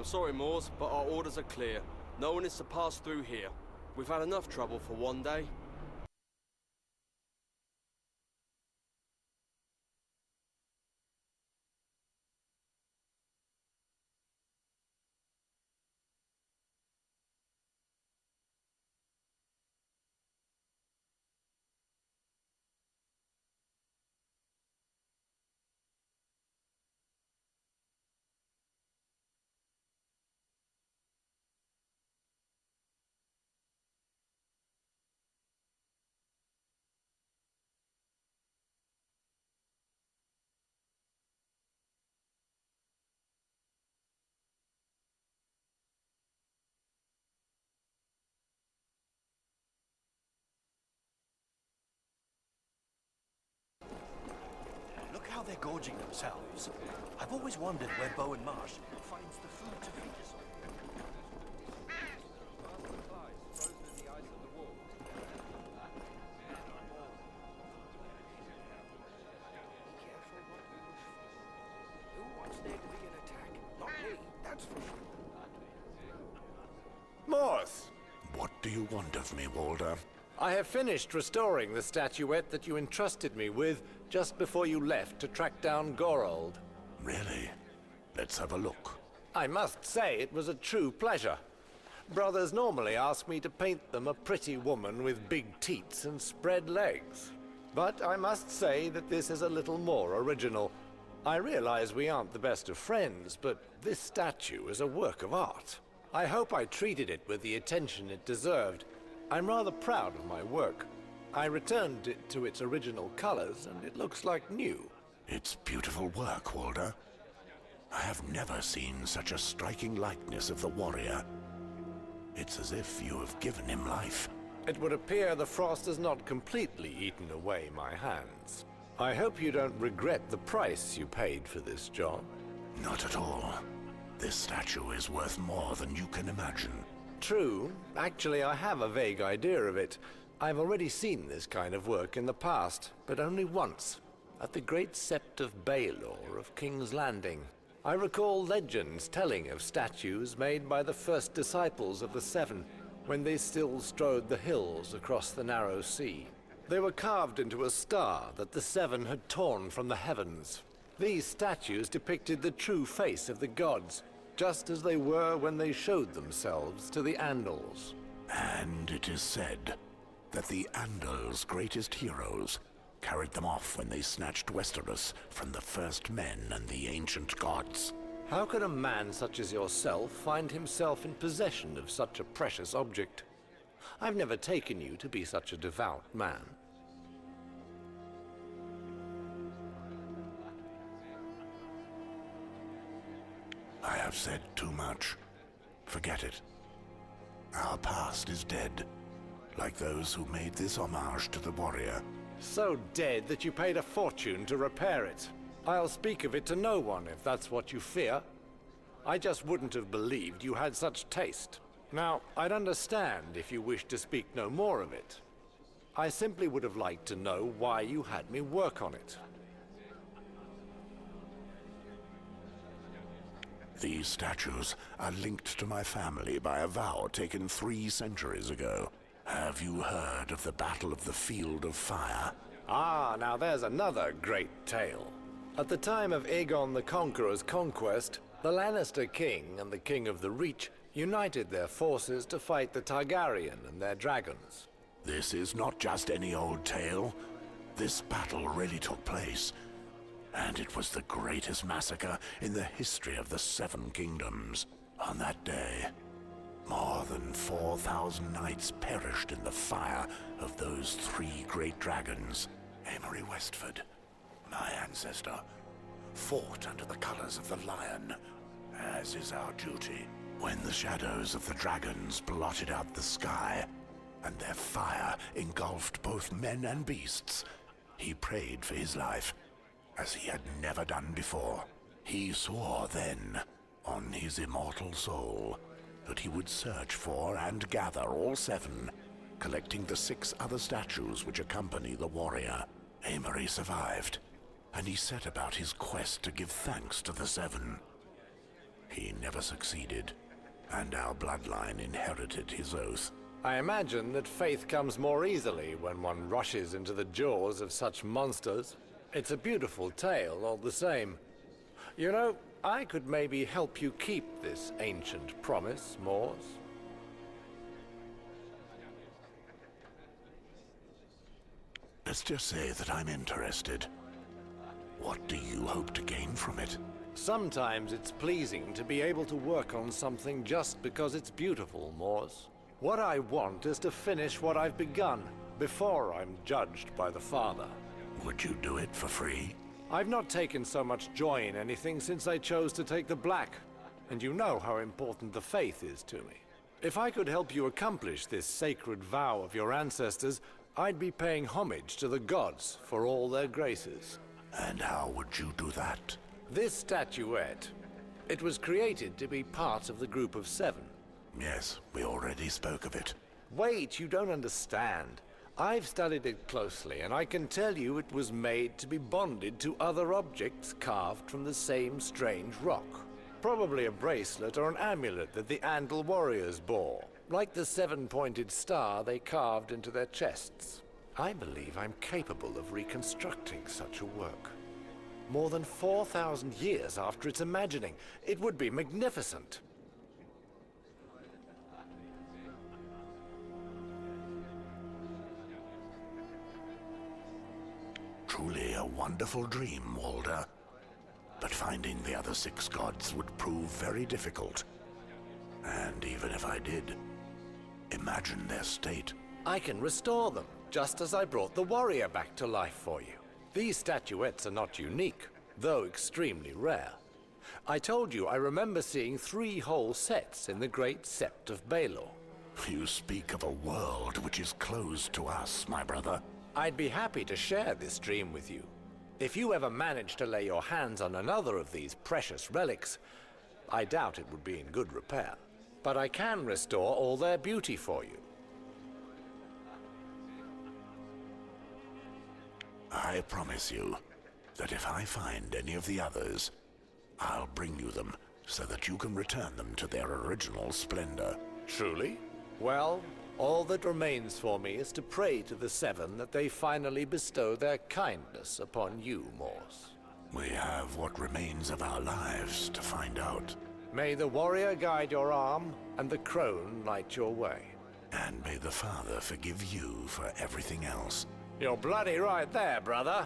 I'm sorry, Moors, but our orders are clear. No one is to pass through here. We've had enough trouble for one day. Look how they're gorging themselves. I've always wondered where Bowen Marsh finds the food to feed us on. Who wants there to be an attack? Not me, that's for sure. Morse! What do you want of me, Walder? I have finished restoring the statuette that you entrusted me with just before you left to track down Gorold. Really? Let's have a look. I must say it was a true pleasure. Brothers normally ask me to paint them a pretty woman with big teats and spread legs. But I must say that this is a little more original. I realize we aren't the best of friends, but this statue is a work of art. I hope I treated it with the attention it deserved. I'm rather proud of my work. I returned it to its original colors, and it looks like new. It's beautiful work, Walder. I have never seen such a striking likeness of the warrior. It's as if you have given him life. It would appear the frost has not completely eaten away my hands. I hope you don't regret the price you paid for this job. Not at all. This statue is worth more than you can imagine. True. Actually, I have a vague idea of it. I've already seen this kind of work in the past, but only once, at the great sept of Baelor of King's Landing. I recall legends telling of statues made by the first disciples of the Seven, when they still strode the hills across the narrow sea. They were carved into a star that the Seven had torn from the heavens. These statues depicted the true face of the gods, just as they were when they showed themselves to the Andals. And it is said that the Andals' greatest heroes carried them off when they snatched Westeros from the first men and the ancient gods. How could a man such as yourself find himself in possession of such a precious object? I've never taken you to be such a devout man. I have said too much. Forget it. Our past is dead, like those who made this homage to the warrior. So dead that you paid a fortune to repair it. I'll speak of it to no one if that's what you fear. I just wouldn't have believed you had such taste. Now, I'd understand if you wished to speak no more of it. I simply would have liked to know why you had me work on it. These statues are linked to my family by a vow taken 3 centuries ago. Have you heard of the Battle of the Field of Fire? Ah, now there's another great tale. At the time of Aegon the Conqueror's conquest, the Lannister king and the King of the Reach united their forces to fight the Targaryen and their dragons. This is not just any old tale. This battle really took place, and it was the greatest massacre in the history of the 7 kingdoms. On that day, more than 4,000 knights perished in the fire of those 3 great dragons. Amory Westford, my ancestor, fought under the colors of the lion, as is our duty. When the shadows of the dragons blotted out the sky, and their fire engulfed both men and beasts, he prayed for his life, as he had never done before. He swore then, on his immortal soul, that he would search for and gather all 7, collecting the 6 other statues which accompany the warrior. Amory survived, and he set about his quest to give thanks to the 7. He never succeeded, and our bloodline inherited his oath. I imagine that faith comes more easily when one rushes into the jaws of such monsters. It's a beautiful tale, all the same. You know, I could maybe help you keep this ancient promise, Moors. Let's just say that I'm interested. What do you hope to gain from it? Sometimes it's pleasing to be able to work on something just because it's beautiful, Moors. What I want is to finish what I've begun, before I'm judged by the Father. Would you do it for free? I've not taken so much joy in anything since I chose to take the black, and you know how important the faith is to me. If I could help you accomplish this sacred vow of your ancestors, I'd be paying homage to the gods for all their graces. And how would you do that? This statuette, it was created to be part of the group of 7. Yes, we already spoke of it. Wait, you don't understand. I've studied it closely, and I can tell you it was made to be bonded to other objects carved from the same strange rock. Probably a bracelet or an amulet that the Andal warriors bore, like the 7-pointed star they carved into their chests. I believe I'm capable of reconstructing such a work. More than 4,000 years after its imagining, it would be magnificent. Truly a wonderful dream, Walder. But finding the other 6 gods would prove very difficult. And even if I did, imagine their state. I can restore them, just as I brought the warrior back to life for you. These statuettes are not unique, though extremely rare. I told you I remember seeing 3 whole sets in the Great Sept of Baelor. You speak of a world which is closed to us, my brother. I'd be happy to share this dream with you. If you ever manage to lay your hands on another of these precious relics, I doubt it would be in good repair. But I can restore all their beauty for you. I promise you that if I find any of the others, I'll bring you them so that you can return them to their original splendor. Truly? Well, all that remains for me is to pray to the 7 that they finally bestow their kindness upon you, Moors. We have what remains of our lives to find out. May the warrior guide your arm, and the crone light your way. And may the Father forgive you for everything else. You're bloody right there, brother.